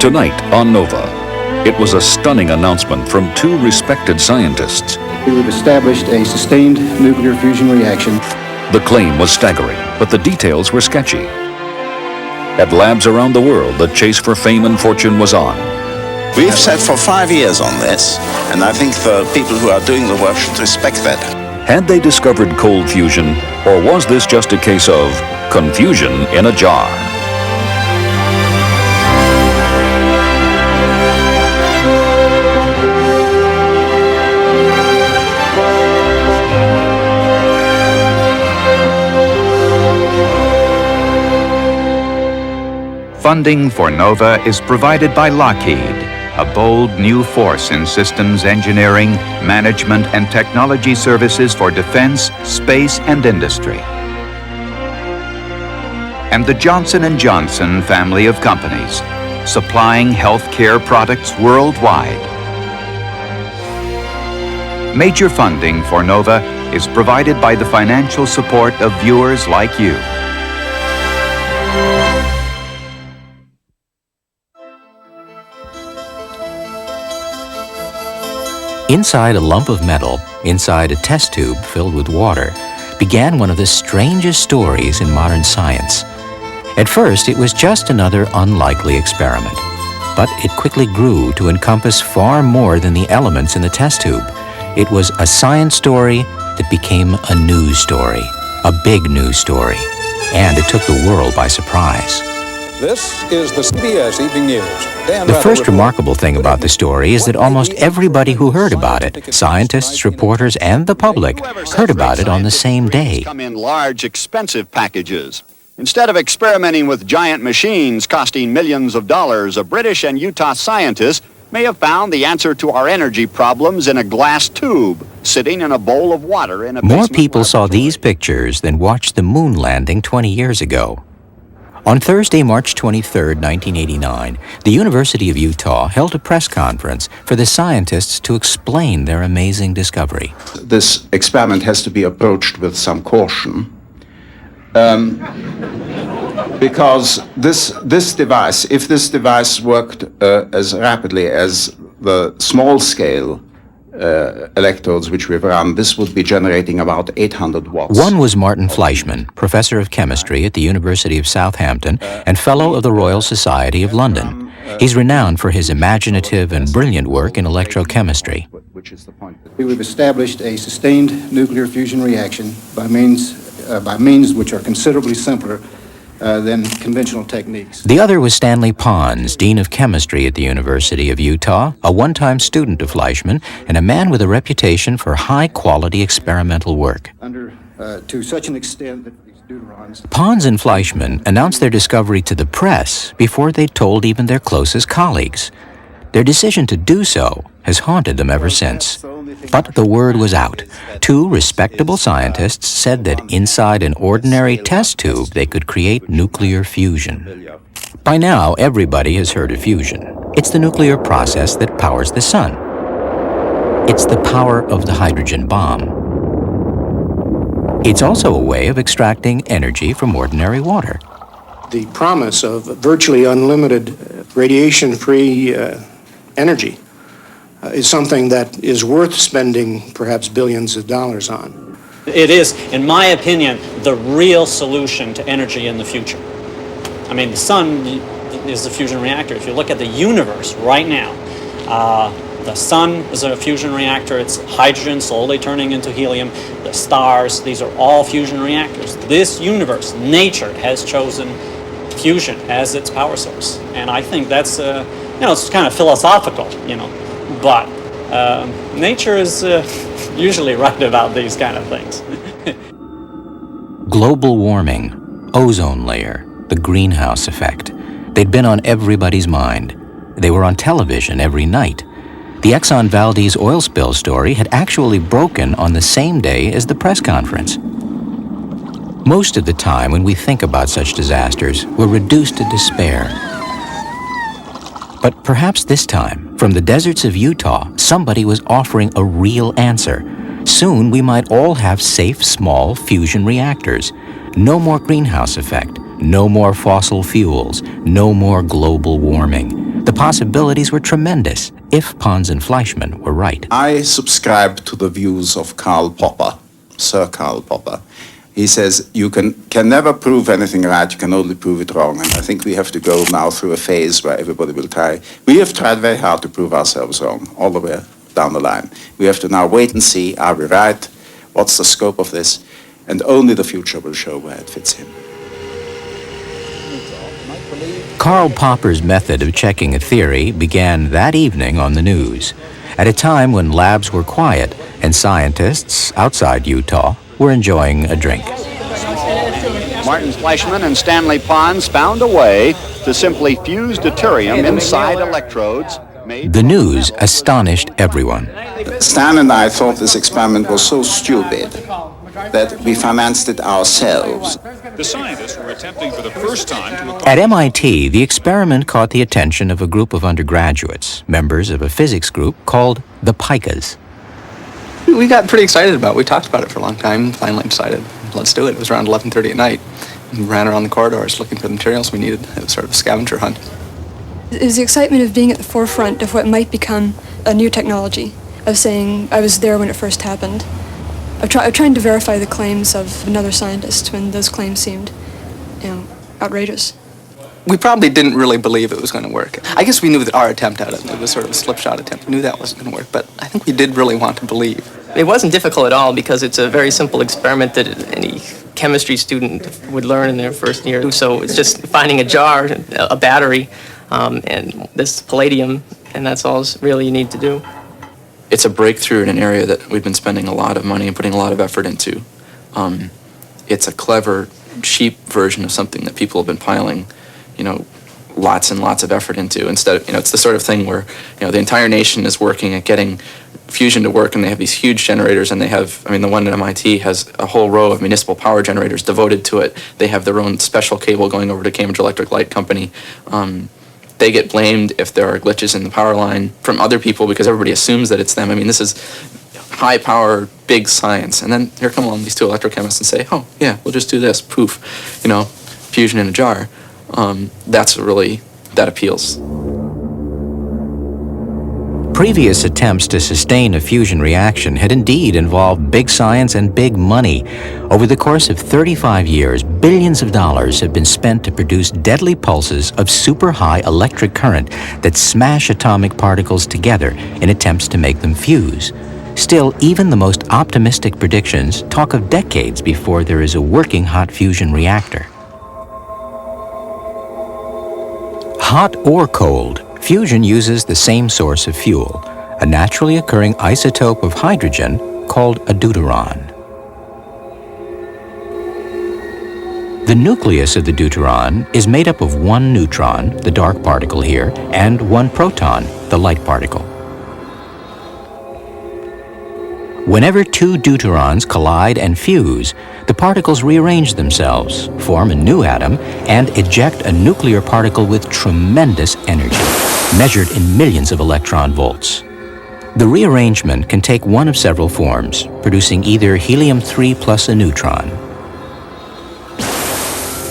Tonight on Nova, it was a stunning announcement from two respected scientists. We've established a sustained nuclear fusion reaction. The claim was staggering, but the details were sketchy. At labs around the world, the chase for fame and fortune was on. We've sat for 5 years on this, and I think the people who are doing the work should respect that. Had they discovered cold fusion, or was this just a case of confusion in a jar? Funding for NOVA is provided by Lockheed, a bold new force in systems engineering, management, and technology services for defense, space, and industry. And the Johnson & Johnson family of companies, supplying healthcare products worldwide. Major funding for NOVA is provided by the financial support of viewers like you. Inside a lump of metal, inside a test tube filled with water, began one of the strangest stories in modern science. At first, it was just another unlikely experiment, but it quickly grew to encompass far more than the elements in the test tube. It was a science story that became a news story, a big news story, and it took the world by surprise. This is the CBS Evening News. The first remarkable thing about the story is that almost everybody who heard about it, scientists, reporters, and the public, heard about it on the same day. Come in large, expensive packages. Instead of experimenting with giant machines costing millions of dollars, a British and Utah scientist may have found the answer to our energy problems in a glass tube, sitting in a bowl of water in a More people saw these pictures than watched the moon landing 20 years ago. On Thursday, March 23, 1989, the University of Utah held a press conference for the scientists to explain their amazing discovery. This experiment has to be approached with some caution, because this device, if this device worked as rapidly as the small-scale electrodes which we've run, this would be generating about 800 watts. One was Martin Fleischmann, professor of chemistry at the University of Southampton and fellow of the Royal Society of London. He's renowned for his imaginative and brilliant work in electrochemistry. We've established a sustained nuclear fusion reaction by means which are considerably simpler than conventional techniques. The other was Stanley Pons, Dean of Chemistry at the University of Utah, a one-time student of Fleischmann, and a man with a reputation for high-quality experimental work. To such an extent that these deuterons... Pons and Fleischmann announced their discovery to the press before they told even their closest colleagues. Their decision to do so has haunted them ever since. But the word was out. Two respectable scientists said that inside an ordinary test tube they could create nuclear fusion. By now, everybody has heard of fusion. It's the nuclear process that powers the sun. It's the power of the hydrogen bomb. It's also a way of extracting energy from ordinary water. The promise of virtually unlimited radiation-free energy is something that is worth spending perhaps billions of dollars on. It is, in my opinion, the real solution to energy in the future. I mean, the sun is the fusion reactor. If you look at the universe right now, the sun is a fusion reactor. It's hydrogen slowly turning into helium. The stars, these are all fusion reactors. This universe, nature, has chosen fusion as its power source. And I think that's, it's kind of philosophical, but nature is usually right about these kind of things. Global warming, ozone layer, the greenhouse effect. They'd been on everybody's mind. They were on television every night. The Exxon Valdez oil spill story had actually broken on the same day as the press conference. Most of the time when we think about such disasters, we're reduced to despair. But perhaps this time, from the deserts of Utah, somebody was offering a real answer. Soon we might all have safe, small fusion reactors. No more greenhouse effect, no more fossil fuels, no more global warming. The possibilities were tremendous if Pons and Fleischmann were right. I subscribe to the views of Karl Popper, Sir Karl Popper. He says you can never prove anything right, you can only prove it wrong. And I think we have to go now through a phase where everybody will try. We have tried very hard to prove ourselves wrong, all the way down the line. We have to now wait and see, are we right? What's the scope of this? And only the future will show where it fits in. Karl Popper's method of checking a theory began that evening on the news, at a time when labs were quiet and scientists outside Utah were enjoying a drink. Martin Fleischmann and Stanley Pons found a way to simply fuse deuterium inside electrodes. The news astonished everyone. Stan and I thought this experiment was so stupid that we financed it ourselves. The scientists were attempting for the first time to... At MIT, the experiment caught the attention of a group of undergraduates, members of a physics group called the Pikas. We got pretty excited about it. We talked about it for a long time, finally decided, let's do it. It was around 11:30 at night. We ran around the corridors looking for the materials we needed. It was sort of a scavenger hunt. It was the excitement of being at the forefront of what might become a new technology, of saying I was there when it first happened, of trying to verify the claims of another scientist when those claims seemed, outrageous. We probably didn't really believe it was going to work. I guess we knew that our attempt at it was sort of a slipshod attempt. We knew that wasn't going to work, but I think we did really want to believe. It wasn't difficult at all because it's a very simple experiment that any chemistry student would learn in their first year. So it's just finding a jar, a battery, and this palladium, and that's all really you need to do. It's a breakthrough in an area that we've been spending a lot of money and putting a lot of effort into. It's a clever, cheap version of something that people have been piling, lots and lots of effort into. Instead of, it's the sort of thing where, the entire nation is working at getting fusion to work, and they have these huge generators, and they have, the one at MIT has a whole row of municipal power generators devoted to it. They have their own special cable going over to Cambridge Electric Light Company. They get blamed if there are glitches in the power line from other people because everybody assumes that it's them. This is high power, big science. And then here come along these two electrochemists and say, oh, yeah, we'll just do this, poof, fusion in a jar. That appeals. Previous attempts to sustain a fusion reaction had indeed involved big science and big money. Over the course of 35 years, billions of dollars have been spent to produce deadly pulses of super high electric current that smash atomic particles together in attempts to make them fuse. Still, even the most optimistic predictions talk of decades before there is a working hot fusion reactor. Hot or cold, fusion uses the same source of fuel, a naturally occurring isotope of hydrogen called a deuteron. The nucleus of the deuteron is made up of one neutron, the dark particle here, and one proton, the light particle. Whenever two deuterons collide and fuse, the particles rearrange themselves, form a new atom, and eject a nuclear particle with tremendous energy, measured in millions of electron volts. The rearrangement can take one of several forms, producing either helium-3 plus a neutron,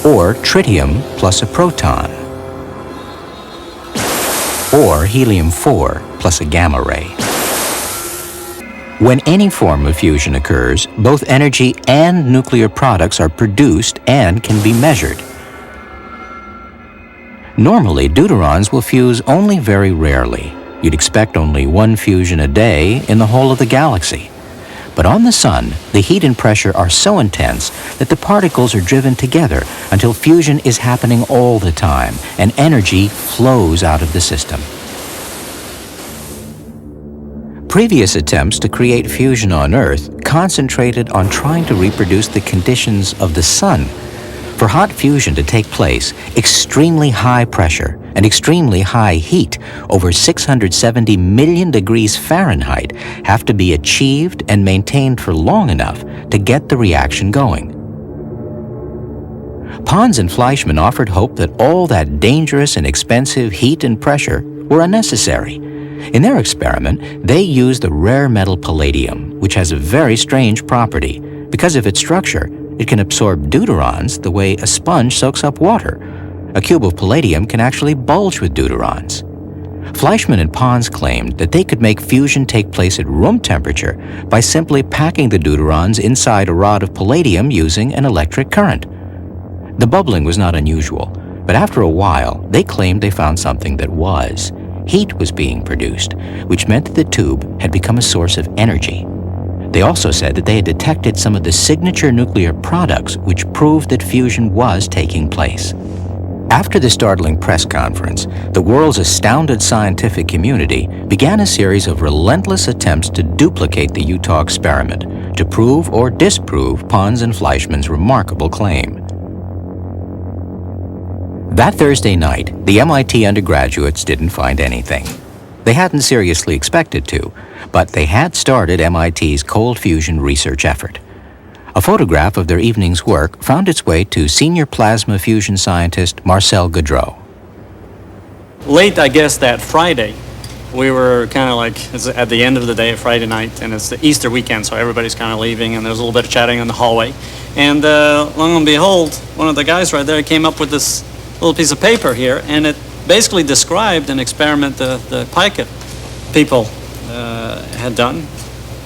or tritium plus a proton, or helium-4 plus a gamma ray. When any form of fusion occurs, both energy and nuclear products are produced and can be measured. Normally, deuterons will fuse only very rarely. You'd expect only one fusion a day in the whole of the galaxy. But on the Sun, the heat and pressure are so intense that the particles are driven together until fusion is happening all the time and energy flows out of the system. Previous attempts to create fusion on Earth concentrated on trying to reproduce the conditions of the Sun. For hot fusion to take place, extremely high pressure and extremely high heat, over 670 million degrees Fahrenheit, have to be achieved and maintained for long enough to get the reaction going. Pons and Fleischmann offered hope that all that dangerous and expensive heat and pressure were unnecessary. In their experiment, they used the rare metal palladium, which has a very strange property. Because of its structure, it can absorb deuterons the way a sponge soaks up water. A cube of palladium can actually bulge with deuterons. Fleischmann and Pons claimed that they could make fusion take place at room temperature by simply packing the deuterons inside a rod of palladium using an electric current. The bubbling was not unusual, but after a while, they claimed they found something that was. Heat was being produced, which meant that the tube had become a source of energy. They also said that they had detected some of the signature nuclear products which proved that fusion was taking place. After the startling press conference, the world's astounded scientific community began a series of relentless attempts to duplicate the Utah experiment, to prove or disprove Pons and Fleischmann's remarkable claim. That Thursday night, the MIT undergraduates didn't find anything. They hadn't seriously expected to, but they had started MIT's cold fusion research effort. A photograph of their evening's work found its way to senior plasma fusion scientist Marcel Gaudreau. Late, I guess, that Friday, we were kind of like, it's at the end of the day, Friday night, and it's the Easter weekend, so everybody's kind of leaving, and there's a little bit of chatting in the hallway. And lo and behold, one of the guys right there came up with this little piece of paper here, and it basically described an experiment the Pica people had done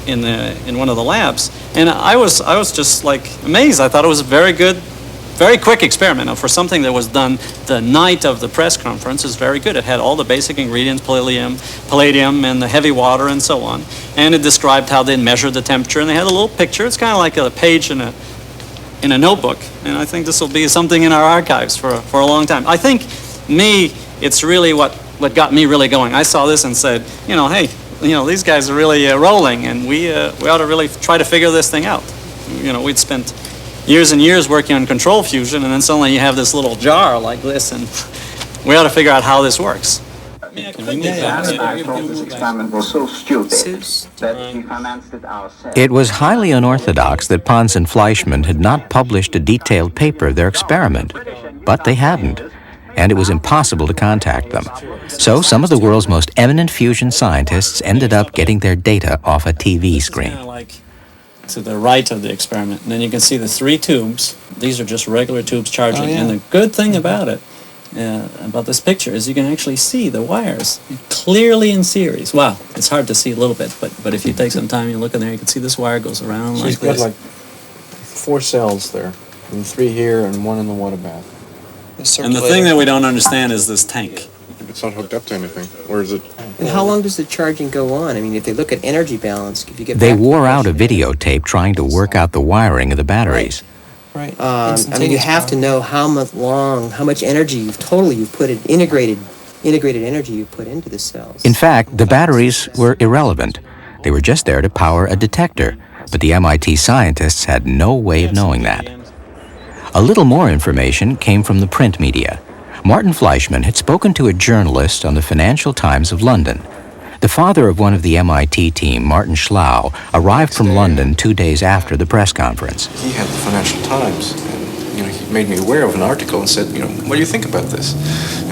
in one of the labs, and I was just like amazed. I thought it was a very good, very quick experiment. Now, for something that was done the night of the press conference, is very good. It had all the basic ingredients, palladium, and the heavy water, and so on. And it described how they measured the temperature, and they had a little picture. It's kind of like a page in a notebook, and I think this will be something in our archives for a long time. I think it's really what got me really going. I saw this and said, hey, these guys are really rolling, and we ought to really try to figure this thing out. We'd spent years and years working on control fusion, and then suddenly you have this little jar like this, and we ought to figure out how this works. I thought this experiment was so stupid that we financed it ourselves. It was highly unorthodox that Pons and Fleischmann had not published a detailed paper of their experiment, but they hadn't, and it was impossible to contact them. So some of the world's most eminent fusion scientists ended up getting their data off a TV screen. To the right of the experiment, and then you can see the 3 tubes. These are just regular tubes charging, and the good thing about it, about this picture, is you can actually see the wires clearly in series. Wow, it's hard to see a little bit, but if you take some time, you look in there, you can see this wire goes around like this. He's got like 4 cells there, and 3 here and 1 in the water bath. And the thing that we don't understand is this tank. It's not hooked up to anything. Where is it? And how long does the charging go on? I mean, if they look at energy balance, if you get they wore out a videotape trying to work out the wiring of the batteries. Right. I mean, you have to know how much energy you've put in, integrated energy you've put into the cells. In fact, the batteries were irrelevant. They were just there to power a detector, but the MIT scientists had no way of knowing that. A little more information came from the print media. Martin Fleischmann had spoken to a journalist on the Financial Times of London. The father of one of the MIT team, Martin Schlau, arrived from London 2 days after the press conference. He had the Financial Times, and he made me aware of an article and said, what do you think about this?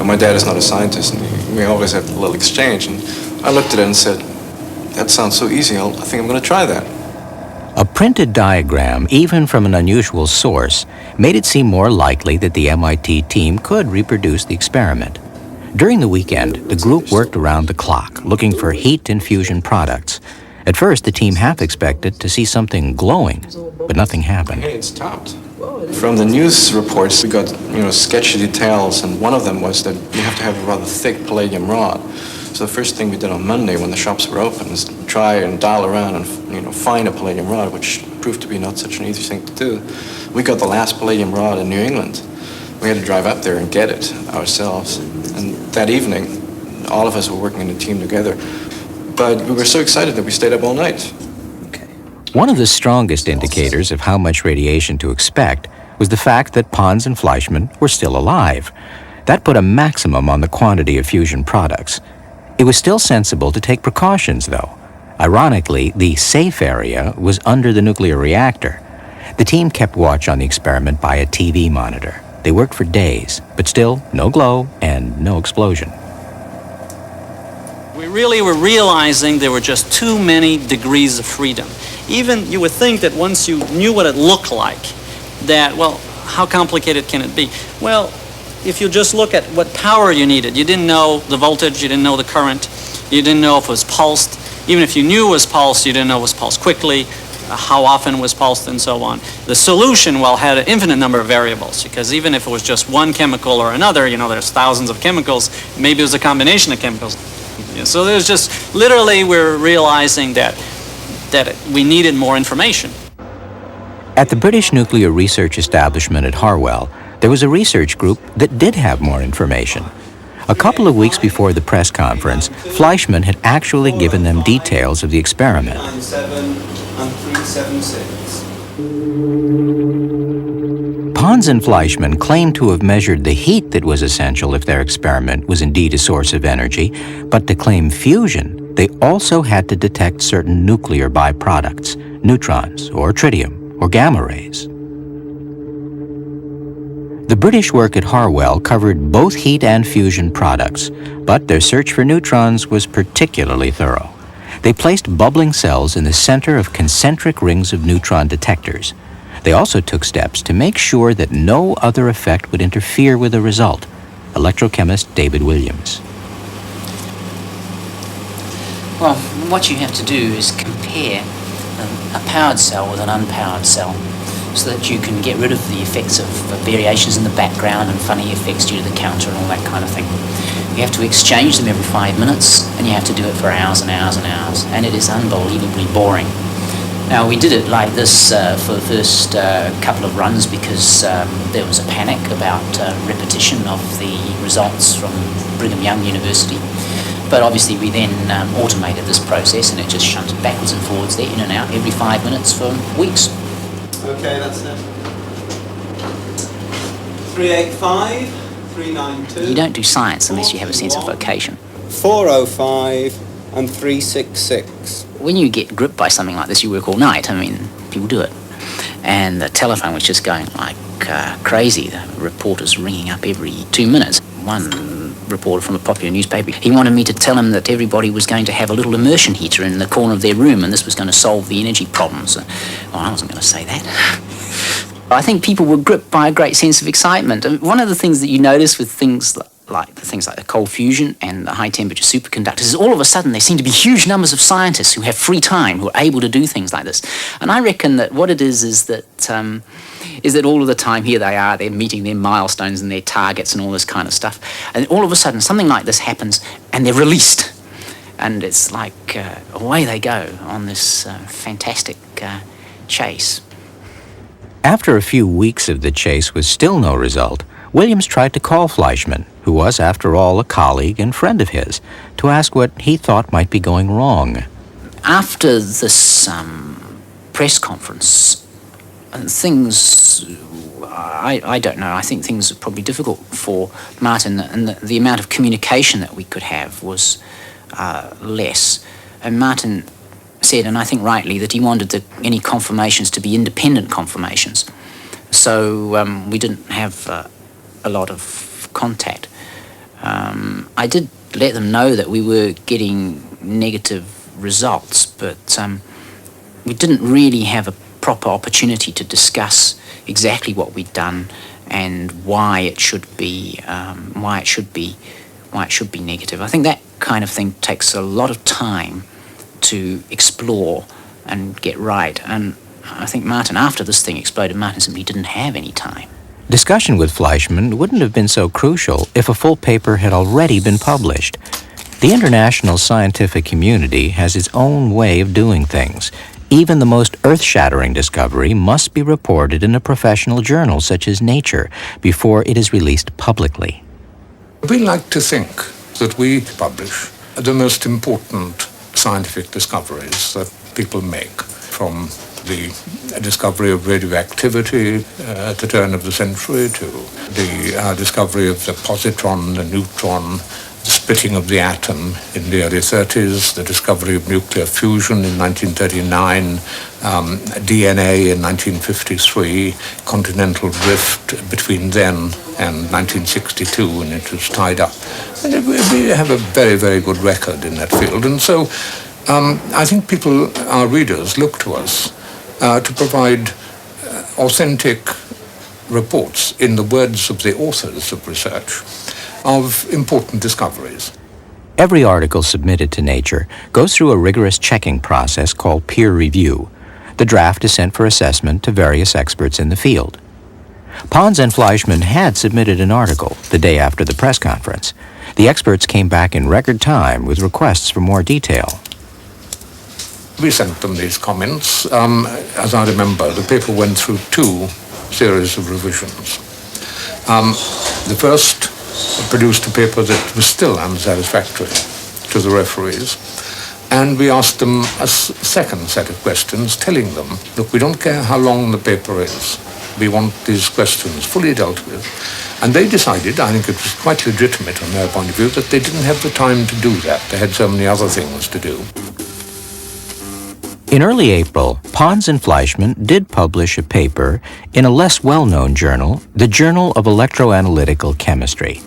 My dad is not a scientist, and we always have a little exchange. And I looked at it and said, that sounds so easy. I think I'm going to try that. A printed diagram, even from an unusual source, made it seem more likely that the MIT team could reproduce the experiment. During the weekend, the group worked around the clock, looking for heat and fusion products. At first, the team half expected to see something glowing, but nothing happened. Hey, it stopped. From the news reports, we got sketchy details, and one of them was that you have to have a rather thick palladium rod. So the first thing we did on Monday when the shops were open is try and dial around and find a palladium rod, which proved to be not such an easy thing to do. We got the last palladium rod in New England. We had to drive up there and get it ourselves. And that evening, all of us were working in a team together. But we were so excited that we stayed up all night. One of the strongest indicators of how much radiation to expect was the fact that Pons and Fleischmann were still alive. That put a maximum on the quantity of fusion products. It was still sensible to take precautions, though. Ironically, the safe area was under the nuclear reactor. The team kept watch on the experiment by a TV monitor. They worked for days, but still no glow and no explosion. We really were realizing there were just too many degrees of freedom. Even you would think that once you knew what it looked like, that, well, how complicated can it be? Well, if you just look at what power you needed, you didn't know the voltage, you didn't know the current, you didn't know if it was pulsed. Even if you knew it was pulsed, you didn't know it was pulsed quickly, how often it was pulsed, and so on. The solution, well, had an infinite number of variables, because even if it was just one chemical or another, you know, there's thousands of chemicals, maybe it was a combination of chemicals. So there's just, literally, we're realizing that we needed more information. At the British Nuclear Research Establishment at Harwell, there was a research group that did have more information. A couple of weeks before the press conference, Fleischmann had actually given them details of the experiment. 397 and 376. Pons and Fleischmann claimed to have measured the heat that was essential if their experiment was indeed a source of energy, but to claim fusion, they also had to detect certain nuclear byproducts, neutrons or tritium or gamma rays. The British work at Harwell covered both heat and fusion products, but their search for neutrons was particularly thorough. They placed bubbling cells in the center of concentric rings of neutron detectors. They also took steps to make sure that no other effect would interfere with the result. Electrochemist David Williams. Well, what you have to do is compare a powered cell with an unpowered cell, so that you can get rid of the effects of variations in the background and funny effects due to the counter and all that kind of thing. You have to exchange them every 5 minutes, and you have to do it for hours and hours and hours, and it is unbelievably boring. Now, we did it like this for the first couple of runs because there was a panic about repetition of the results from Brigham Young University. But obviously we then automated this process, and it just shunted backwards and forwards there, in and out, every 5 minutes for weeks. Okay, that's it. 385, 392. You don't do science unless you have a sense of vocation. 405 and 366. When you get gripped by something like this, you work all night. I mean, people do it. And the telephone was just going like crazy. The reporters ringing up every 2 minutes. One reporter from a popular newspaper, he wanted me to tell him that everybody was going to have a little immersion heater in the corner of their room, and this was going to solve the energy problems. Well, I wasn't going to say that. I think people were gripped by a great sense of excitement. And one of the things that you notice with things like the cold fusion and the high temperature superconductors is all of a sudden there seem to be huge numbers of scientists who have free time, who are able to do things like this. And I reckon that what it is that all of the time here they are, they're meeting their milestones and their targets and all this kind of stuff. And all of a sudden something like this happens and they're released. And it's like away they go on this fantastic chase. After a few weeks of the chase with still no result, Williams tried to call Fleischmann, who was, after all, a colleague and friend of his, to ask what he thought might be going wrong. After this press conference, things, I don't know, I think things are probably difficult for Martin, and the amount of communication that we could have was less. And Martin said, and I think rightly, that he wanted any confirmations to be independent confirmations. So we didn't have a lot of contact. I did let them know that we were getting negative results, but we didn't really have a proper opportunity to discuss exactly what we'd done and why it should be negative. I think that kind of thing takes a lot of time to explore and get right. And I think Martin, after this thing exploded, Martin simply didn't have any time. Discussion with Fleischmann wouldn't have been so crucial if a full paper had already been published. The international scientific community has its own way of doing things. Even the most earth-shattering discovery must be reported in a professional journal such as Nature before it is released publicly. We like to think that we publish the most important scientific discoveries that people make, from the discovery of radioactivity at the turn of the century to the discovery of the positron, the neutron, the splitting of the atom in the early 30s, the discovery of nuclear fusion in 1939, DNA in 1953, continental drift between then and 1962 when it was tied up. And we have a very, very good record in that field. And so I think people, our readers, look to us to provide authentic reports, in the words of the authors of research, of important discoveries. Every article submitted to Nature goes through a rigorous checking process called peer review. The draft is sent for assessment to various experts in the field. Pons and Fleischmann had submitted an article the day after the press conference. The experts came back in record time with requests for more detail. We sent them these comments. As I remember, the paper went through two series of revisions. The first produced a paper that was still unsatisfactory to the referees, and we asked them a second set of questions, telling them, look, we don't care how long the paper is. We want these questions fully dealt with. And they decided, I think it was quite legitimate from their point of view, that they didn't have the time to do that. They had so many other things to do. In early April, Pons and Fleischmann did publish a paper in a less well-known journal, the Journal of Electroanalytical Chemistry.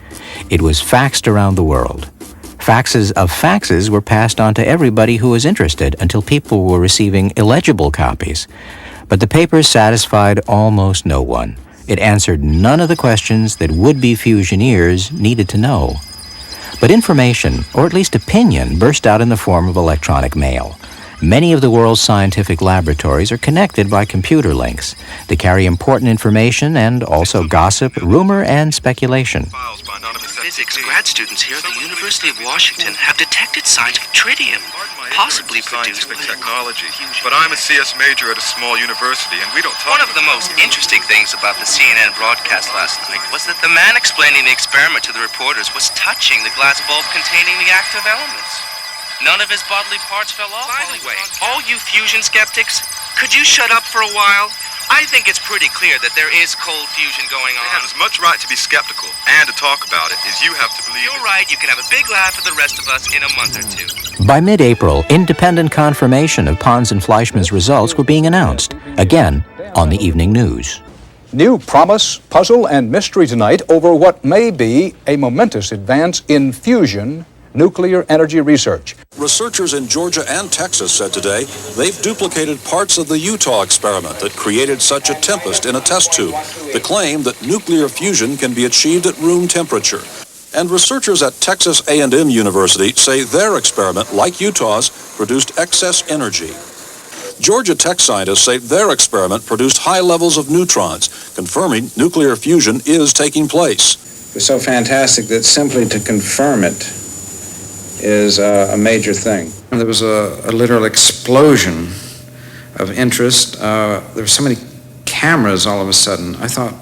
It was faxed around the world. Faxes of faxes were passed on to everybody who was interested until people were receiving illegible copies. But the paper satisfied almost no one. It answered none of the questions that would-be fusioneers needed to know. But information, or at least opinion, burst out in the form of electronic mail. Many of the world's scientific laboratories are connected by computer links. They carry important information and also gossip, rumor, and speculation. Physics grad students here at the University of Washington have detected signs of tritium, possibly produced by technology. But I'm a CS major at a small university, and we don't talk. One of the most interesting things about the CNN broadcast last night was that the man explaining the experiment to the reporters was touching the glass bulb containing the active elements. None of his bodily parts fell off. By the way, all you fusion skeptics, could you shut up for a while? I think it's pretty clear that there is cold fusion going on. They have as much right to be skeptical and to talk about it as you have to believe. You're right, you can have a big laugh at the rest of us in a month or two. By mid-April, independent confirmation of Pons and Fleischmann's results were being announced, again on the evening news. New promise, puzzle, and mystery tonight over what may be a momentous advance in fusion nuclear energy research. Researchers in Georgia and Texas said today they've duplicated parts of the Utah experiment that created such a tempest in a test tube. The claim that nuclear fusion can be achieved at room temperature. And researchers at Texas A&M University say their experiment, like Utah's, produced excess energy. Georgia Tech scientists say their experiment produced high levels of neutrons, confirming nuclear fusion is taking place. It's so fantastic that simply to confirm it is a major thing. There was a literal explosion of interest. There were so many cameras all of a sudden. I thought,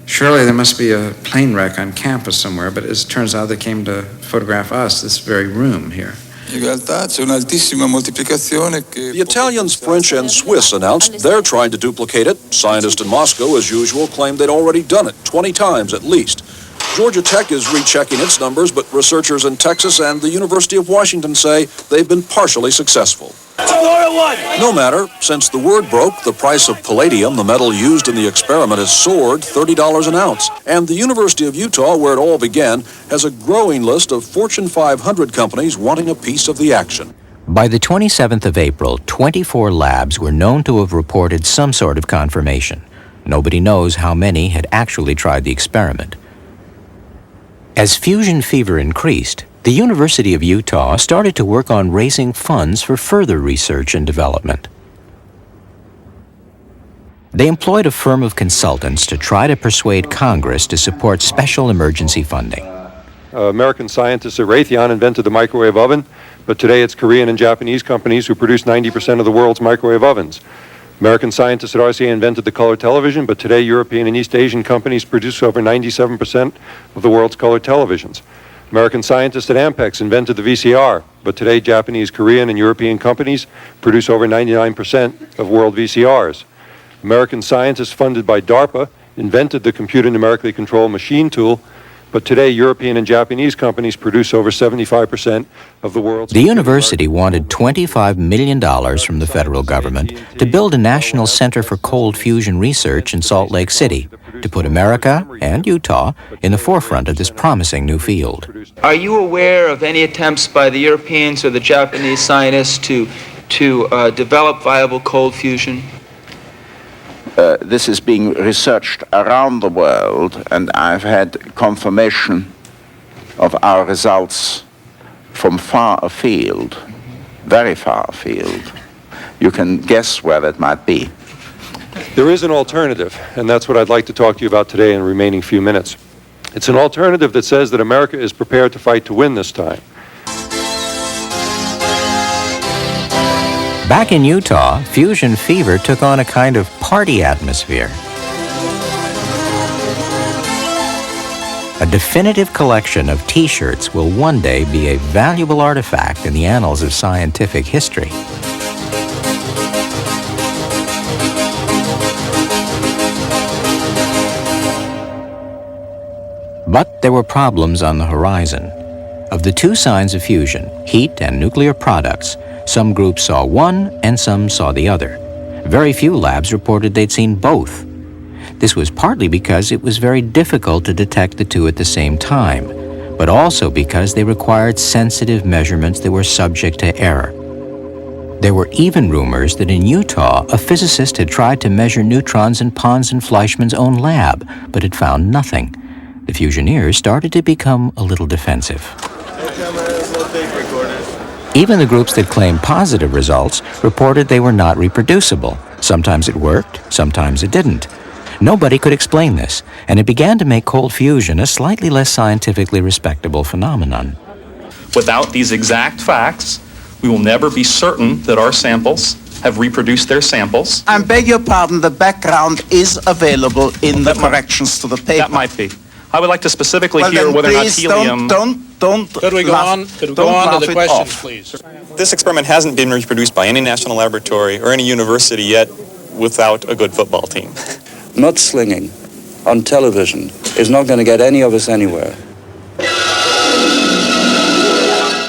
surely there must be a plane wreck on campus somewhere, but as it turns out, they came to photograph us, this very room here. The Italians, French, and Swiss announced they're trying to duplicate it. Scientists in Moscow, as usual, claimed they'd already done it 20 times at least. Georgia Tech is rechecking its numbers, but researchers in Texas and the University of Washington say they've been partially successful. No matter, since the word broke, the price of palladium, the metal used in the experiment, has soared $30 an ounce. And the University of Utah, where it all began, has a growing list of Fortune 500 companies wanting a piece of the action. By the 27th of April, 24 labs were known to have reported some sort of confirmation. Nobody knows how many had actually tried the experiment. As fusion fever increased, the University of Utah started to work on raising funds for further research and development. They employed a firm of consultants to try to persuade Congress to support special emergency funding. American scientists at Raytheon invented the microwave oven, but today it's Korean and Japanese companies who produce 90% of the world's microwave ovens. American scientists at RCA invented the color television, but today European and East Asian companies produce over 97% of the world's color televisions. American scientists at Ampex invented the VCR, but today Japanese, Korean, and European companies produce over 99% of world VCRs. American scientists funded by DARPA invented the computer numerically controlled machine tool, but today European and Japanese companies produce over 75% of the world's... The university wanted $25 million from the federal government to build a national center for cold fusion research in Salt Lake City to put America and Utah in the forefront of this promising new field. Are you aware of any attempts by the Europeans or the Japanese scientists to develop viable cold fusion? this is being researched around the world, and I've had confirmation of our results from far afield, very far afield. You can guess where that might be. There is an alternative, and that's what I'd like to talk to you about today in the remaining few minutes. It's an alternative that says that America is prepared to fight to win this time. Back in Utah, fusion fever took on a kind of party atmosphere. A definitive collection of T-shirts will one day be a valuable artifact in the annals of scientific history. But there were problems on the horizon. Of the two signs of fusion, heat and nuclear products, some groups saw one and some saw the other. Very few labs reported they'd seen both. This was partly because it was very difficult to detect the two at the same time, but also because they required sensitive measurements that were subject to error. There were even rumors that in Utah, a physicist had tried to measure neutrons in Pons and Fleischmann's own lab, but had found nothing. The fusioneers started to become a little defensive. Even the groups that claimed positive results reported they were not reproducible. Sometimes it worked, sometimes it didn't. Nobody could explain this, and it began to make cold fusion a slightly less scientifically respectable phenomenon. Without these exact facts, we will never be certain that our samples have reproduced their samples. I beg your pardon, the background is available in the corrections to the paper. That might be. I would like to specifically hear whether or not helium... Could we go on to the questions, please? This experiment hasn't been reproduced by any national laboratory or any university yet without a good football team. Mudslinging on television is not going to get any of us anywhere.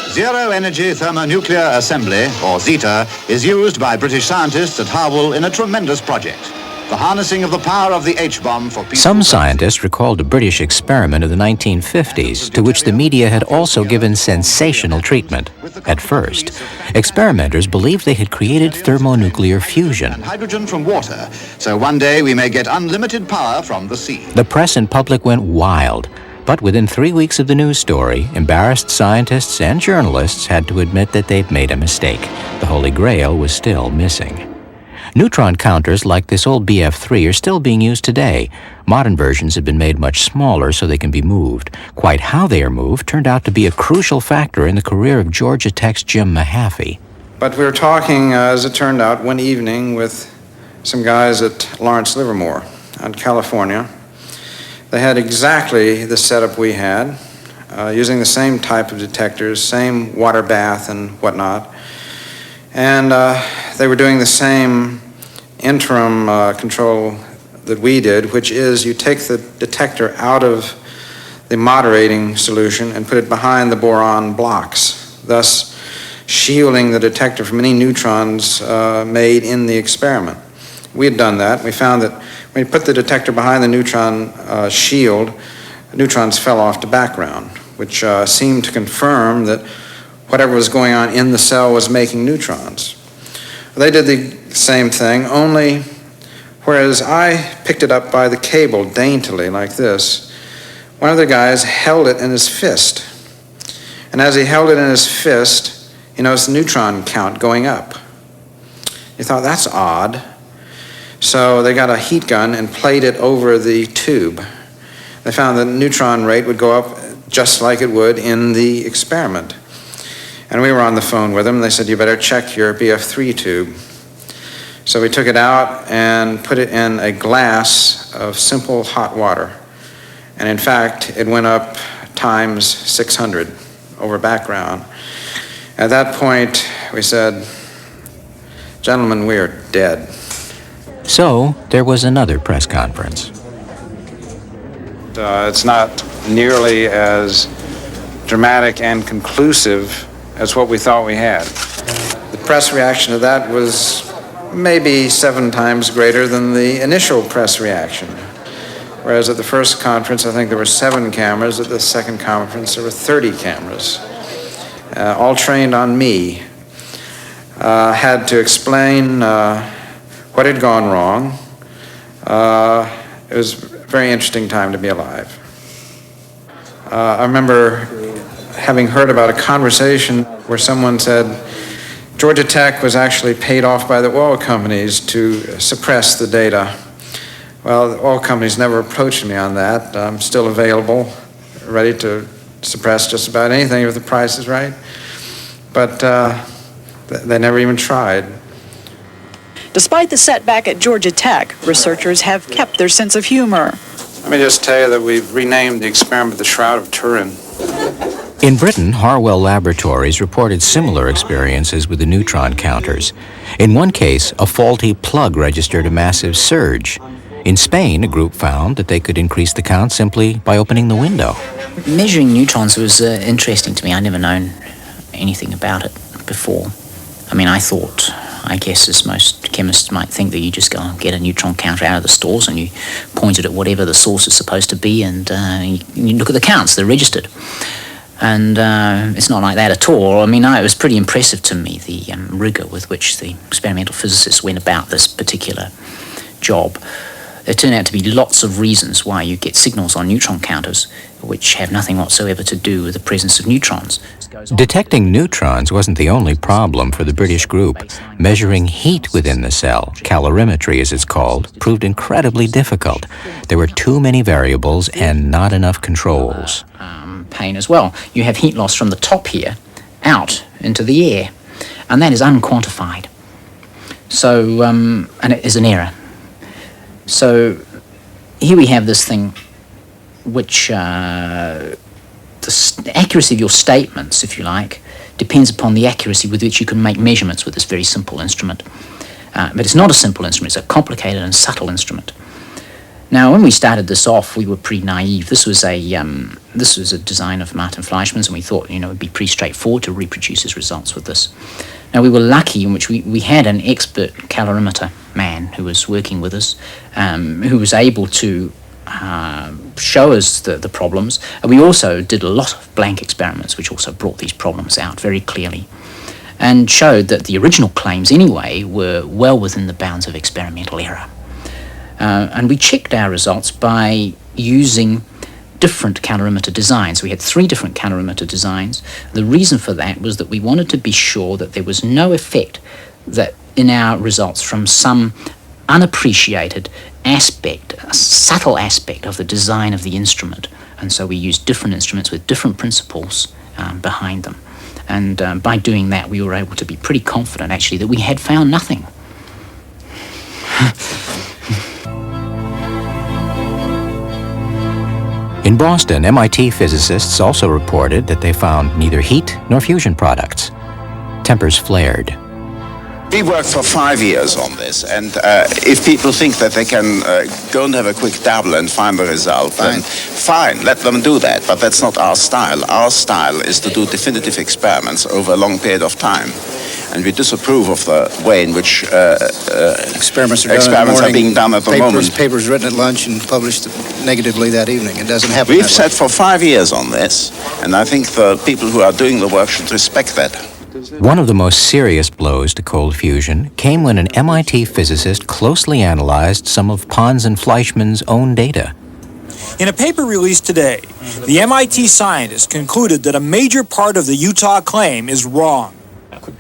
Zero-energy thermonuclear assembly, or ZETA, is used by British scientists at Harwell in a tremendous project. The harnessing of the power of the H-bomb for peaceful... Some scientists recalled a British experiment of the 1950s to which the media had also given sensational treatment. At first, experimenters believed they had created thermonuclear fusion. Hydrogen from water, so one day we may get unlimited power from the sea. The press and public went wild, but within 3 weeks of the news story, embarrassed scientists and journalists had to admit that they'd made a mistake. The Holy Grail was still missing. Neutron counters like this old BF3 are still being used today. Modern versions have been made much smaller so they can be moved. Quite how they are moved turned out to be a crucial factor in the career of Georgia Tech's Jim Mahaffey. But we were talking, as it turned out, one evening with some guys at Lawrence Livermore out in California. They had exactly the setup we had, using the same type of detectors, same water bath and whatnot. And they were doing the same interim control that we did, which is you take the detector out of the moderating solution and put it behind the boron blocks, thus shielding the detector from any neutrons made in the experiment. We had done that. We found that when you put the detector behind the neutron shield, neutrons fell off to background, which seemed to confirm that whatever was going on in the cell was making neutrons. They did the same thing, only whereas I picked it up by the cable daintily like this, one of the guys held it in his fist. And as he held it in his fist, he noticed the neutron count going up. He thought, that's odd. So they got a heat gun and played it over the tube. They found the neutron rate would go up just like it would in the experiment. And we were on the phone with them. They said, you better check your BF3 tube. So we took it out and put it in a glass of simple hot water. And in fact, it went up times 600 over background. At that point, we said, gentlemen, we are dead. So there was another press conference. It's not nearly as dramatic and conclusive as what we thought we had. The press reaction to that was maybe 7 times greater than the initial press reaction. Whereas at the first conference, I think there were 7 cameras. At the second conference, there were 30 cameras, all trained on me. Had to explain what had gone wrong, It was a very interesting time to be alive. I remember having heard about a conversation where someone said Georgia Tech was actually paid off by the oil companies to suppress the data. Well, the oil companies never approached me on that. I'm still available, ready to suppress just about anything if the price is right. But they never even tried. Despite the setback at Georgia Tech, researchers have kept their sense of humor. Let me just tell you that we've renamed the experiment the Shroud of Turin. In Britain, Harwell laboratories reported similar experiences with the neutron counters. In one case, a faulty plug registered a massive surge. In Spain, a group found that they could increase the count simply by opening the window. Measuring neutrons was interesting to me. I'd never known anything about it before. I mean, I guess as most chemists might think, that you just go and get a neutron counter out of the stores and you point it at whatever the source is supposed to be, and you look at the counts, they're registered. And it's not like that at all. I mean, it was pretty impressive to me, the rigor with which the experimental physicists went about this particular job. There turned out to be lots of reasons why you get signals on neutron counters which have nothing whatsoever to do with the presence of neutrons. Detecting neutrons wasn't the only problem for the British group. Measuring heat within the cell, calorimetry as it's called, proved incredibly difficult. There were too many variables and not enough controls. Pain as well. You have heat loss from the top here out into the air, and that is unquantified. So, and it is an error. So here we have this thing which the accuracy of your statements, if you like, depends upon the accuracy with which you can make measurements with this very simple instrument. But it's not a simple instrument, it's a complicated and subtle instrument. Now, when we started this off, we were pretty naive. This was a design of Martin Fleischmann's, and we thought, it would be pretty straightforward to reproduce his results with this. Now, we were lucky in which we had an expert calorimeter man who was working with us, who was able to show us the problems. And we also did a lot of blank experiments, which also brought these problems out very clearly, and showed that the original claims, anyway, were well within the bounds of experimental error. And we checked our results by using different calorimeter designs. We had 3 different calorimeter designs. The reason for that was that we wanted to be sure that there was no effect that in our results from some unappreciated aspect, a subtle aspect of the design of the instrument. And so we used different instruments with different principles behind them. And by doing that, we were able to be pretty confident, actually, that we had found nothing. In Boston, MIT physicists also reported that they found neither heat nor fusion products. Tempers flared. We worked for 5 years on this, and if people think that they can go and have a quick dabble and find the result, then fine, let them do that. But that's not our style. Our style is to do definitive experiments over a long period of time. And we disapprove of the way in which experiments are being done at the moment. Papers written at lunch and published negatively that evening. It doesn't happen. We've sat for 5 years on this, and I think the people who are doing the work should respect that. One of the most serious blows to cold fusion came when an MIT physicist closely analyzed some of Pons and Fleischmann's own data. In a paper released today, the MIT scientists concluded that a major part of the Utah claim is wrong.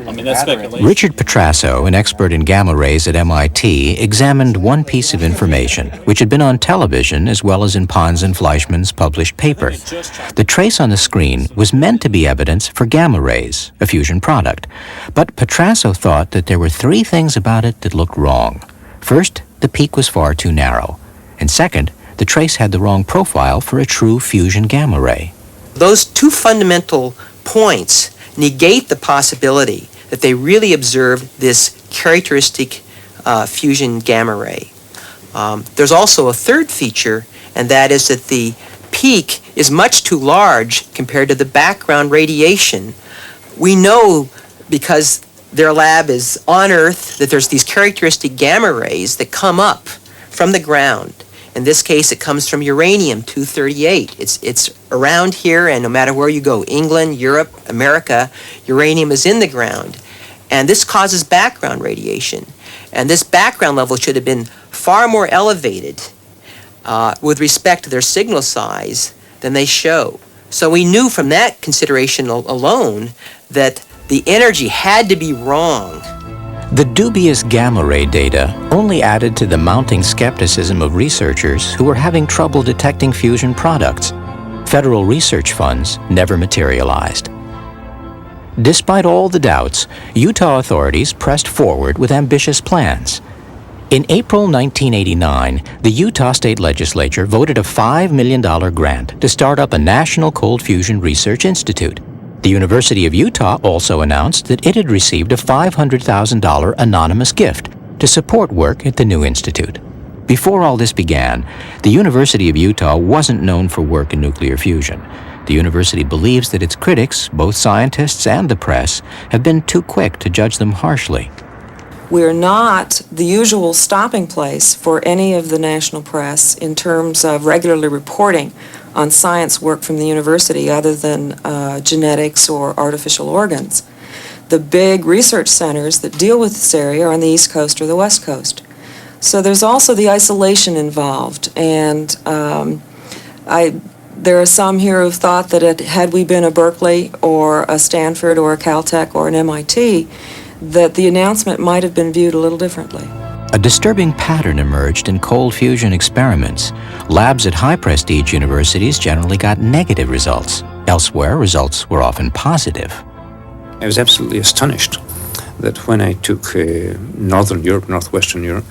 I mean, that's speculation. Richard Petrasso, an expert in gamma rays at MIT, examined one piece of information, which had been on television as well as in Pons and Fleischmann's published paper. The trace on the screen was meant to be evidence for gamma rays, a fusion product. But Petrasso thought that there were 3 things about it that looked wrong. First, the peak was far too narrow. And second, the trace had the wrong profile for a true fusion gamma ray. Those 2 fundamental points negate the possibility that they really observed this characteristic fusion gamma ray. There's also a third feature, and that is that the peak is much too large compared to the background radiation. We know, because their lab is on Earth, that there's these characteristic gamma rays that come up from the ground. In this case, it comes from uranium-238. It's around here, and no matter where you go, England, Europe, America, uranium is in the ground. And this causes background radiation. And this background level should have been far more elevated with respect to their signal size than they show. So we knew from that consideration alone that the energy had to be wrong. The dubious gamma ray data only added to the mounting skepticism of researchers who were having trouble detecting fusion products. Federal research funds never materialized. Despite all the doubts, Utah authorities pressed forward with ambitious plans. In April 1989, the Utah State Legislature voted a $5 million grant to start up a National Cold Fusion Research Institute. The University of Utah also announced that it had received a $500,000 anonymous gift to support work at the new institute. Before all this began, the University of Utah wasn't known for work in nuclear fusion. The university believes that its critics, both scientists and the press, have been too quick to judge them harshly. We're not the usual stopping place for any of the national press in terms of regularly reporting on science work from the university other than genetics or artificial organs. The big research centers that deal with this area are on the East Coast or the West Coast. So there's also the isolation involved, and there are some here who've thought that had we been a Berkeley or a Stanford or a Caltech or an MIT, that the announcement might have been viewed a little differently. A disturbing pattern emerged in cold fusion experiments. Labs at high-prestige universities generally got negative results. Elsewhere, results were often positive. I was absolutely astonished that when I took Northern Europe, Northwestern Europe,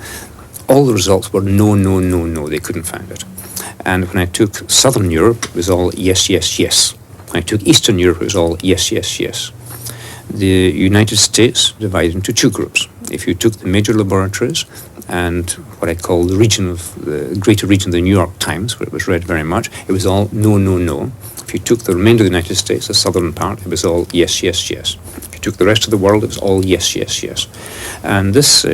all the results were no, no, no, no. They couldn't find it. And when I took Southern Europe, it was all yes, yes, yes. When I took Eastern Europe, it was all yes, yes, yes. The United States divided into two groups. If you took the major laboratories and what I call the greater region of the New York Times, where it was read very much, it was all no, no, no. If you took the remainder of the United States, the southern part, it was all yes, yes, yes. If you took the rest of the world, it was all yes, yes, yes. And this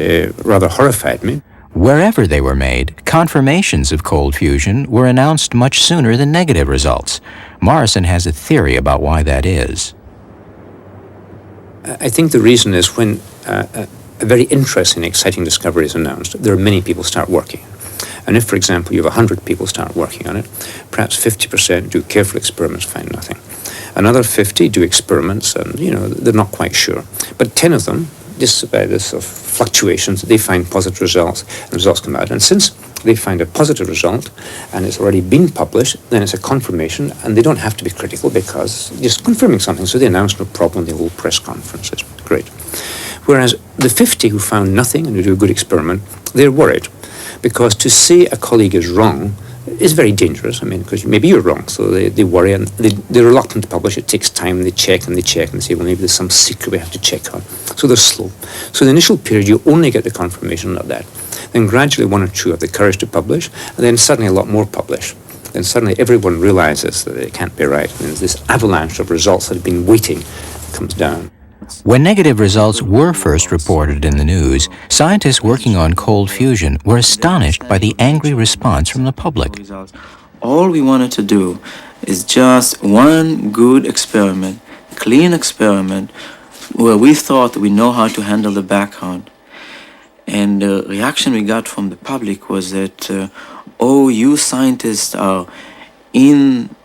rather horrified me. Wherever they were made, confirmations of cold fusion were announced much sooner than negative results. Morrison has a theory about why that is. I think the reason is when a very interesting, exciting discovery is announced, there are many people start working. And if, for example, you have 100 people start working on it, perhaps 50% do careful experiments, find nothing. Another 50 do experiments and, they're not quite sure. But 10 of them, just by this sort of fluctuations, they find positive results, and results come out. And since they find a positive result and it's already been published, then it's a confirmation, and they don't have to be critical because just confirming something. So they announce no problem, they hold press conferences. Great. Whereas the 50 who found nothing and who do a good experiment, they're worried because to say a colleague is wrong is very dangerous. Because maybe you're wrong, so they worry and they're reluctant to publish. It takes time, they check and they say, well, maybe there's some secret we have to check on. So they're slow. So in the initial period, you only get the confirmation of that. Then gradually one or two have the courage to publish, and then suddenly a lot more publish. Then suddenly everyone realizes that it can't be right. And this avalanche of results that have been waiting comes down. When negative results were first reported in the news, scientists working on cold fusion were astonished by the angry response from the public. All we wanted to do is just one good experiment, clean experiment, where we thought we know how to handle the background. And the reaction we got from the public was that, you scientists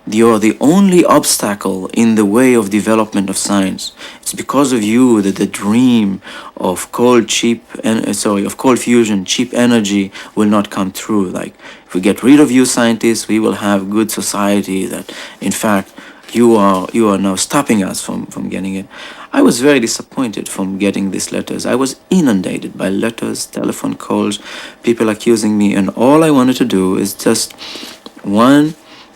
you're the only obstacle in the way of development of science. It's because of you that the dream of cold fusion, cheap energy will not come true. Like, if we get rid of you scientists, we will have good society. That, in fact, you are now stopping us from getting it. I was very disappointed from getting these letters. I was inundated by letters, telephone calls, people accusing me, and all I wanted to do is just one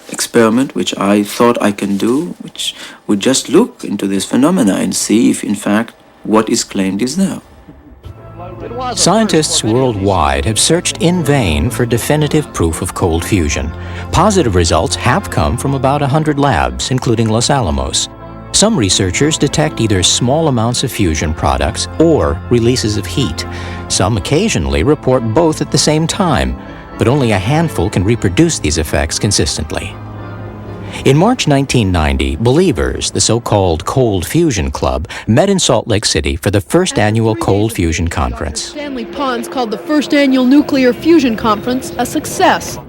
experiment which I thought I can do, which would just look into this phenomena and see if in fact what is claimed is there. Scientists worldwide have searched in vain for definitive proof of cold fusion. Positive results have come from about 100 labs, including Los Alamos. Some researchers detect either small amounts of fusion products or releases of heat. Some occasionally report both at the same time, but only a handful can reproduce these effects consistently. In March 1990, believers, the so-called Cold Fusion Club, met in Salt Lake City for the first annual Cold Fusion Conference. Stanley Pons called the first annual Nuclear Fusion Conference a success.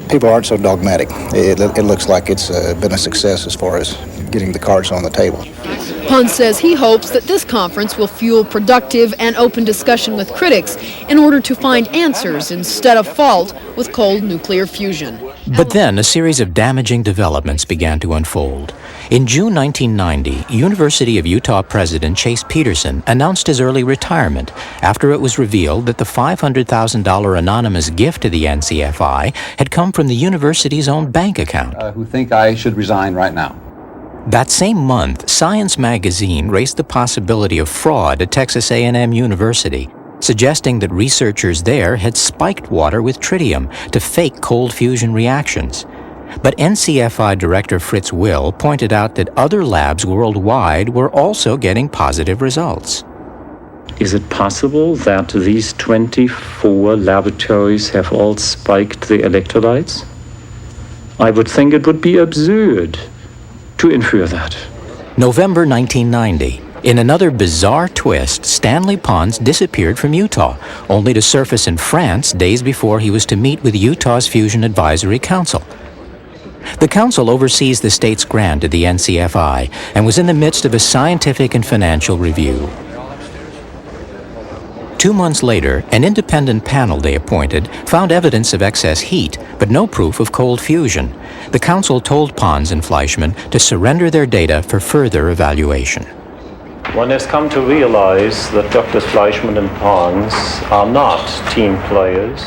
People aren't so dogmatic. It looks like it's been a success as far as getting the cards on the table. Pons says he hopes that this conference will fuel productive and open discussion with critics in order to find answers instead of fault with cold nuclear fusion. But then a series of damaging developments began to unfold. In June 1990, University of Utah President Chase Peterson announced his early retirement after it was revealed that the $500,000 anonymous gift to the NCFI had come from the university's own bank account. Who think I should resign right now. That same month, Science magazine raised the possibility of fraud at Texas A&M University, suggesting that researchers there had spiked water with tritium to fake cold fusion reactions. But NCFI Director Fritz Will pointed out that other labs worldwide were also getting positive results. Is it possible that these 24 laboratories have all spiked the electrolytes? I would think it would be absurd to infer that. November 1990. In another bizarre twist, Stanley Pons disappeared from Utah, only to surface in France days before he was to meet with Utah's Fusion Advisory Council. The council oversees the state's grant to the NCFI and was in the midst of a scientific and financial review. 2 months later, an independent panel they appointed found evidence of excess heat, but no proof of cold fusion. The council told Pons and Fleischmann to surrender their data for further evaluation. One has come to realize that Drs. Fleischmann and Pons are not team players.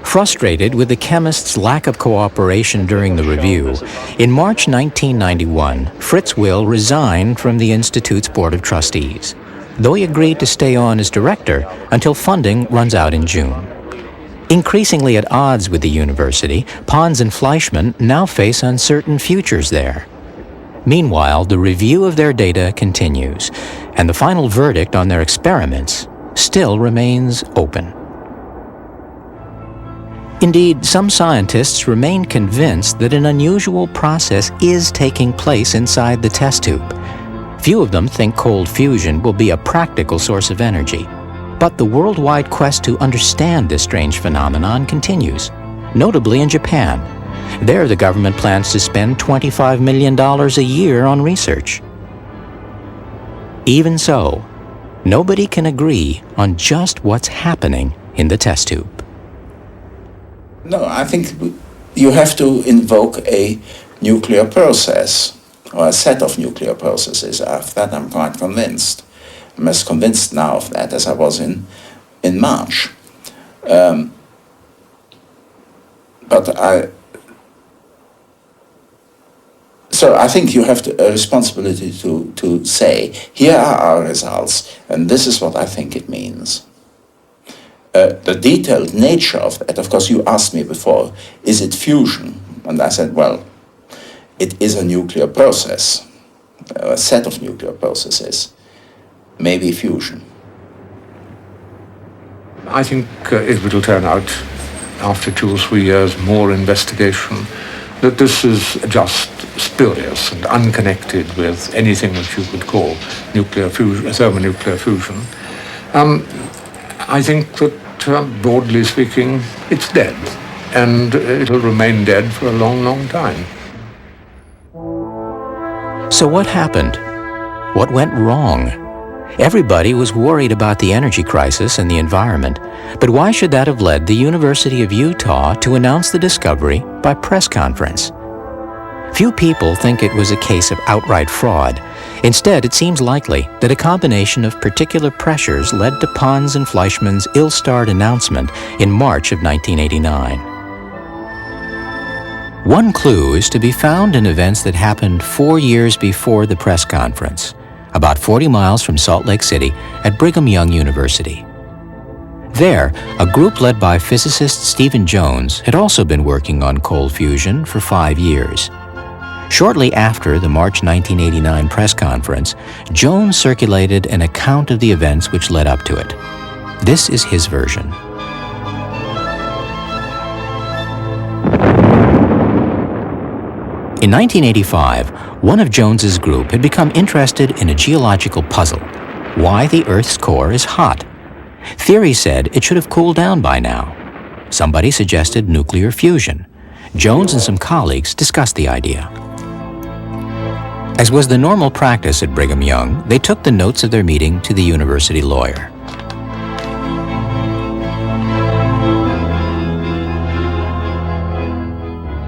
Frustrated with the chemists' lack of cooperation during the review, in March 1991, Fritz Will resigned from the Institute's Board of Trustees, though he agreed to stay on as director until funding runs out in June. Increasingly at odds with the university, Pons and Fleischmann now face uncertain futures there. Meanwhile, the review of their data continues, and the final verdict on their experiments still remains open. Indeed, some scientists remain convinced that an unusual process is taking place inside the test tube. Few of them think cold fusion will be a practical source of energy. But the worldwide quest to understand this strange phenomenon continues, notably in Japan. There, the government plans to spend $25 million a year on research. Even so, nobody can agree on just what's happening in the test tube. No, I think you have to invoke a nuclear process, or a set of nuclear processes. Of that I'm quite convinced. I'm as convinced now of that as I was in March. So I think you have a responsibility to say, here are our results, and this is what I think it means. The detailed nature of that, of course, you asked me before, is it fusion? And I said, well, it is a nuclear process, a set of nuclear processes, maybe fusion. I think it will turn out, after 2 or 3 years more investigation, that this is just spurious and unconnected with anything that you could call nuclear fusion, thermonuclear fusion. I think that, broadly speaking, it's dead, and it'll remain dead for a long, long time. So what happened? What went wrong? Everybody was worried about the energy crisis and the environment, but why should that have led the University of Utah to announce the discovery by press conference? Few people think it was a case of outright fraud. Instead, it seems likely that a combination of particular pressures led to Pons and Fleischmann's ill-starred announcement in March of 1989. One clue is to be found in events that happened 4 years before the press conference, about 40 miles from Salt Lake City at Brigham Young University. There, a group led by physicist Stephen Jones had also been working on cold fusion for 5 years. Shortly after the March 1989 press conference, Jones circulated an account of the events which led up to it. This is his version. In 1985, one of Jones's group had become interested in a geological puzzle: why the Earth's core is hot. Theory said it should have cooled down by now. Somebody suggested nuclear fusion. Jones and some colleagues discussed the idea. As was the normal practice at Brigham Young, they took the notes of their meeting to the university lawyer.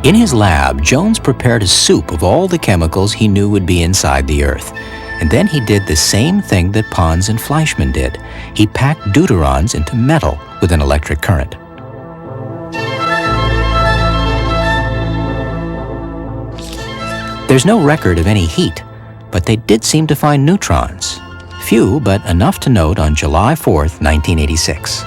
In his lab, Jones prepared a soup of all the chemicals he knew would be inside the Earth. And then he did the same thing that Pons and Fleischmann did. He packed deuterons into metal with an electric current. There's no record of any heat, but they did seem to find neutrons. Few, but enough to note on July 4th, 1986.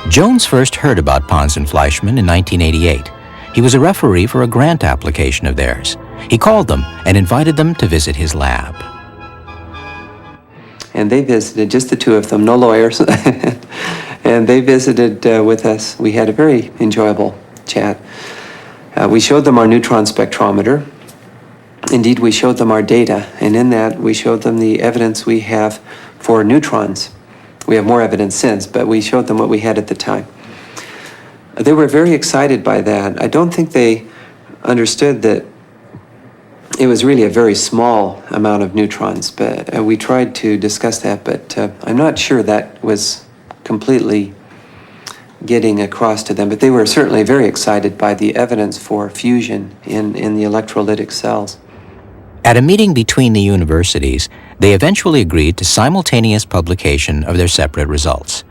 Jones first heard about Pons and Fleischmann in 1988. He was a referee for a grant application of theirs. He called them and invited them to visit his lab. And they visited, just the two of them, no lawyers. And they visited with us. We had a very enjoyable chat. We showed them our neutron spectrometer. Indeed, we showed them our data, and in that we showed them the evidence we have for neutrons. We have more evidence since, but we showed them what we had at the time. They were very excited by that. I don't think they understood that it was really a very small amount of neutrons, but we tried to discuss that, but I'm not sure that was completely getting across to them, but they were certainly very excited by the evidence for fusion in the electrolytic cells. At a meeting between the universities, they eventually agreed to simultaneous publication of their separate results.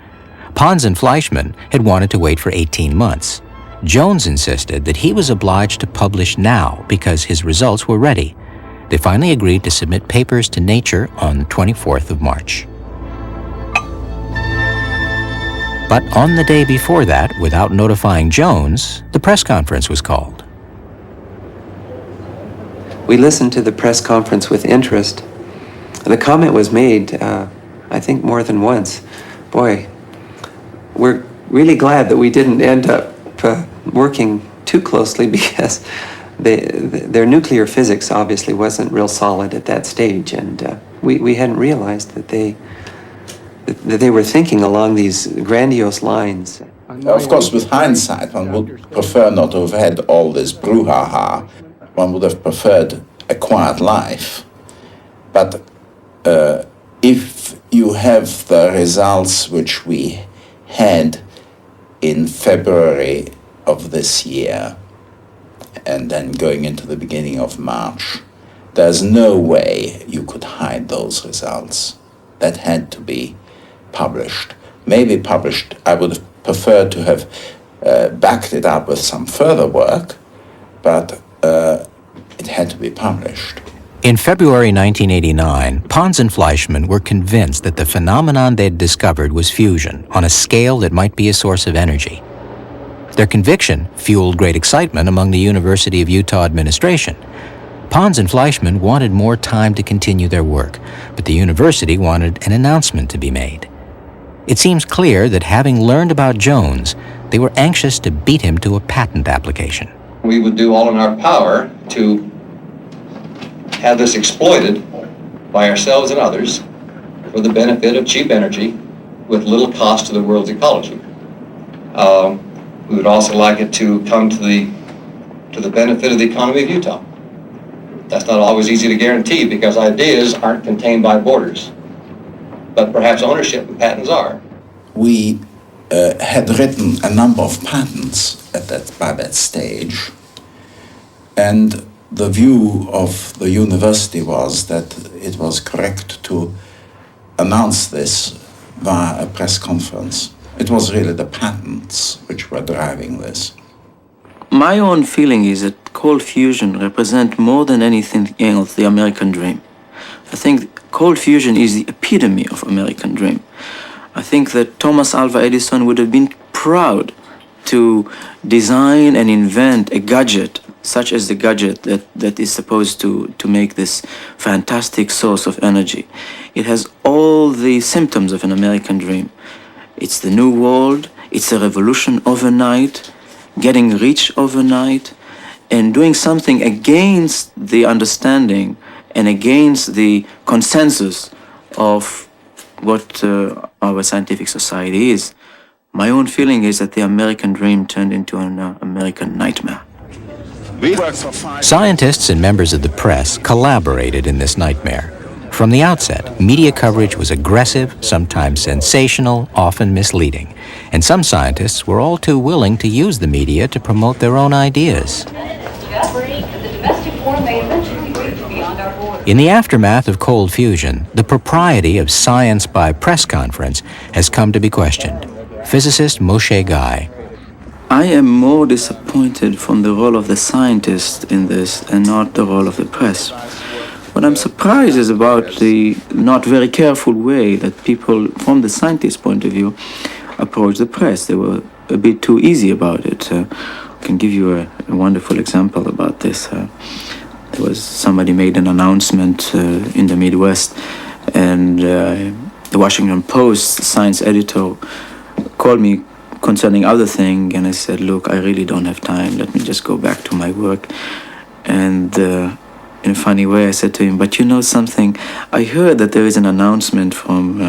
Pons and Fleischmann had wanted to wait for 18 months. Jones insisted that he was obliged to publish now because his results were ready. They finally agreed to submit papers to Nature on the 24th of March. But on the day before that, without notifying Jones, the press conference was called. We listened to the press conference with interest. The comment was made, I think, more than once. Boy, we're really glad that we didn't end up working too closely because their nuclear physics obviously wasn't real solid at that stage, and we hadn't realized that they were thinking along these grandiose lines. Of course, with hindsight, one would prefer not to have had all this brouhaha. One would have preferred a quiet life. But if you have the results which we had in February of this year, and then going into the beginning of March, there's no way you could hide those results. That had to be published. Maybe published, I would have preferred to have backed it up with some further work, but it had to be published. In February 1989, Pons and Fleischmann were convinced that the phenomenon they'd discovered was fusion on a scale that might be a source of energy. Their conviction fueled great excitement among the University of Utah administration. Pons and Fleischmann wanted more time to continue their work, but the university wanted an announcement to be made. It seems clear that having learned about Jones, they were anxious to beat him to a patent application. We would do all in our power to have this exploited by ourselves and others for the benefit of cheap energy with little cost to the world's ecology. We would also like it to come to the benefit of the economy of Utah. That's not always easy to guarantee because ideas aren't contained by borders, but perhaps ownership and patents are. We had written a number of patents by that stage, and the view of the university was that it was correct to announce this via a press conference. It was really the patents which were driving this. My own feeling is that cold fusion represents more than anything else the American dream. I think cold fusion is the epitome of American dream. I think that Thomas Alva Edison would have been proud to design and invent a gadget such as the gadget that is supposed to make this fantastic source of energy. It has all the symptoms of an American dream. It's the new world. It's a revolution overnight, getting rich overnight, and doing something against the understanding and against the consensus of what our scientific society is. My own feeling is that the American dream turned into an American nightmare. Scientists and members of the press collaborated in this nightmare. From the outset, media coverage was aggressive, sometimes sensational, often misleading. And some scientists were all too willing to use the media to promote their own ideas. In the aftermath of cold fusion, the propriety of science by press conference has come to be questioned. Physicist Moshe Guy. I am more disappointed from the role of the scientist in this and not the role of the press. What I'm surprised is about the not very careful way that people, from the scientist's point of view, approach the press. They were a bit too easy about it. I can give you a wonderful example about this. There was somebody made an announcement in the Midwest, and the Washington Post science editor called me concerning other thing, and I said, look, I really don't have time. Let me just go back to my work. And in a funny way, I said to him, but you know something? I heard that there is an announcement from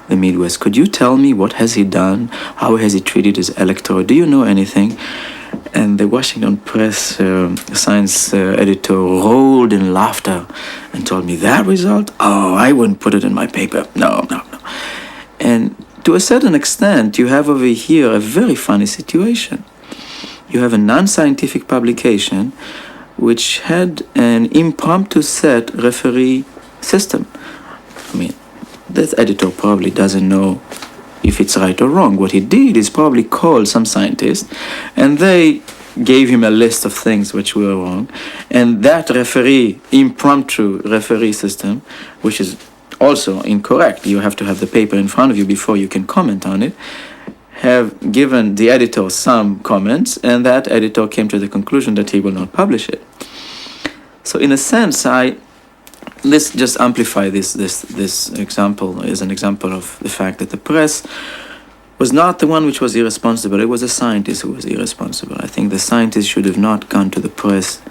the Midwest. Could you tell me what has he done? How has he treated his electorate? Do you know anything? And the Washington Press science editor rolled in laughter and told me, that result? Oh, I wouldn't put it in my paper. No. And to a certain extent, you have over here a very funny situation. You have a non-scientific publication which had an impromptu set referee system. I mean, this editor probably doesn't know if it's right or wrong. What he did is probably call some scientists, and they gave him a list of things which were wrong. And that impromptu referee system, which is also incorrect, you have to have the paper in front of you before you can comment on it, have given the editor some comments, and that editor came to the conclusion that he will not publish it. So in a sense, let's just amplify this example as an example of the fact that the press was not the one which was irresponsible. It was the scientist who was irresponsible. I think the scientist should have not gone to the press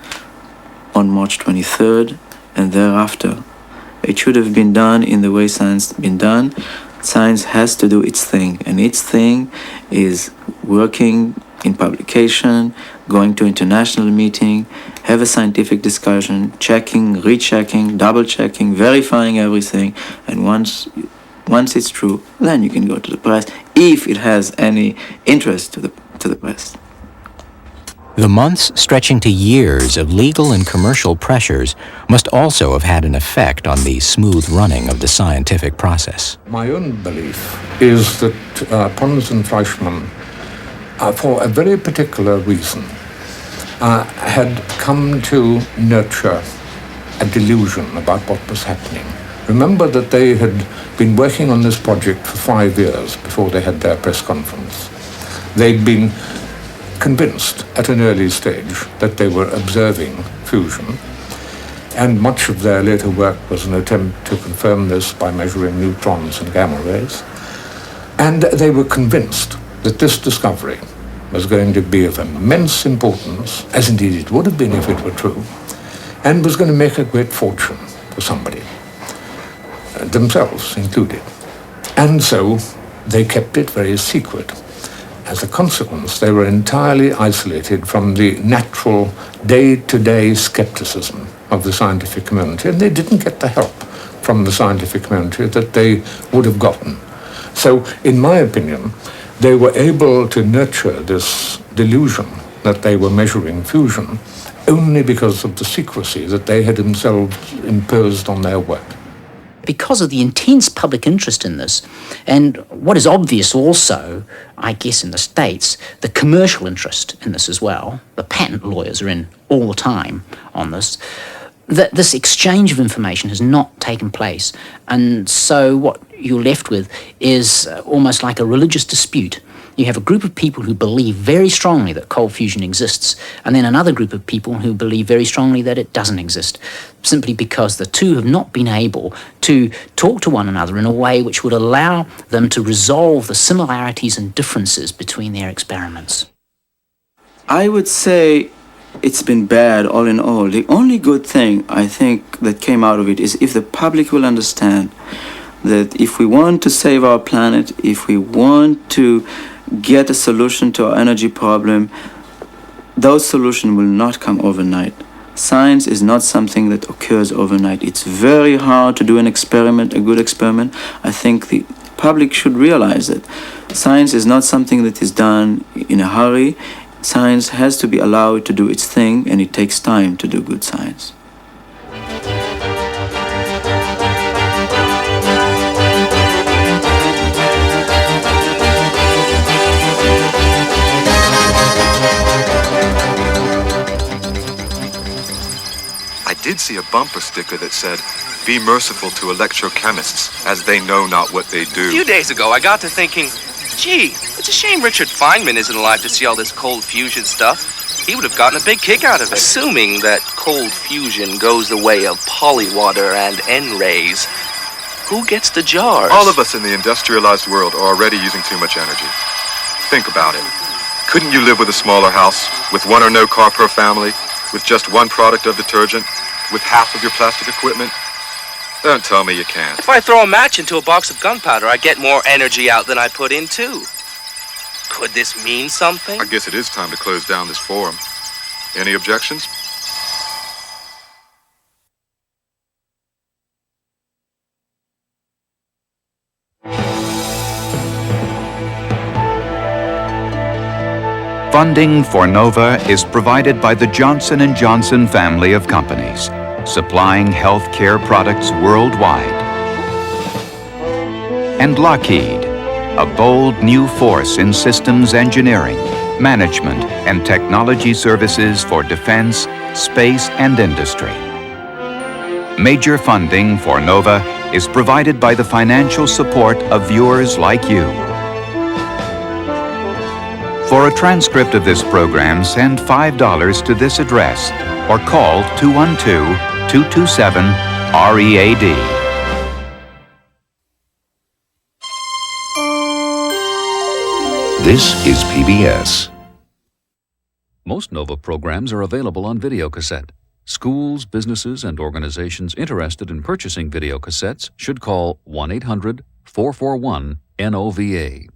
on March 23rd and thereafter. It should have been done in the way science has been done. Science has to do its thing, and its thing is working in publication, going to international meeting, have a scientific discussion, checking, rechecking, double-checking, verifying everything, and once it's true, then you can go to the press, if it has any interest to the press. The months stretching to years of legal and commercial pressures must also have had an effect on the smooth running of the scientific process. My own belief is that Pons and Fleischmann, for a very particular reason, had come to nurture a delusion about what was happening. Remember that they had been working on this project for 5 years before they had their press conference. They'd been convinced at an early stage that they were observing fusion, and much of their later work was an attempt to confirm this by measuring neutrons and gamma rays. And they were convinced that this discovery was going to be of immense importance, as indeed it would have been if it were true, and was going to make a great fortune for somebody, themselves included. And so they kept it very secret. As a consequence, they were entirely isolated from the natural day-to-day skepticism of the scientific community, and they didn't get the help from the scientific community that they would have gotten. So, in my opinion, they were able to nurture this delusion that they were measuring fusion only because of the secrecy that they had themselves imposed on their work. Because of the intense public interest in this, and what is obvious also, I guess in the States, the commercial interest in this as well, the patent lawyers are in all the time on this, that this exchange of information has not taken place. And so what you're left with is almost like a religious dispute You have a group of people who believe very strongly that cold fusion exists, and then another group of people who believe very strongly that it doesn't exist, simply because the two have not been able to talk to one another in a way which would allow them to resolve the similarities and differences between their experiments. I would say it's been bad all in all. The only good thing I think that came out of it is if the public will understand that if we want to save our planet, if we want to get a solution to our energy problem, those solutions will not come overnight. Science is not something that occurs overnight. It's very hard to do an experiment, a good experiment. I think the public should realize that science is not something that is done in a hurry. Science has to be allowed to do its thing, and it takes time to do good science. I did see a bumper sticker that said, "Be merciful to electrochemists, as they know not what they do." A few days ago, I got to thinking, gee, it's a shame Richard Feynman isn't alive to see all this cold fusion stuff. He would have gotten a big kick out of it. Assuming that cold fusion goes the way of polywater and N-rays, who gets the jars? All of us in the industrialized world are already using too much energy. Think about it. Couldn't you live with a smaller house, with one or no car per family, with just one product of detergent, with half of your plastic equipment? Don't tell me you can't. If I throw a match into a box of gunpowder, I get more energy out than I put in, too. Could this mean something? I guess it is time to close down this forum. Any objections? Funding for NOVA is provided by the Johnson & Johnson family of companies, supplying healthcare products worldwide. And Lockheed, a bold new force in systems engineering, management, and technology services for defense, space, and industry. Major funding for NOVA is provided by the financial support of viewers like you. For a transcript of this program, send $5 to this address or call 212-227-READ. This is PBS. Most NOVA programs are available on videocassette. Schools, businesses, and organizations interested in purchasing videocassettes should call 1-800-441-NOVA.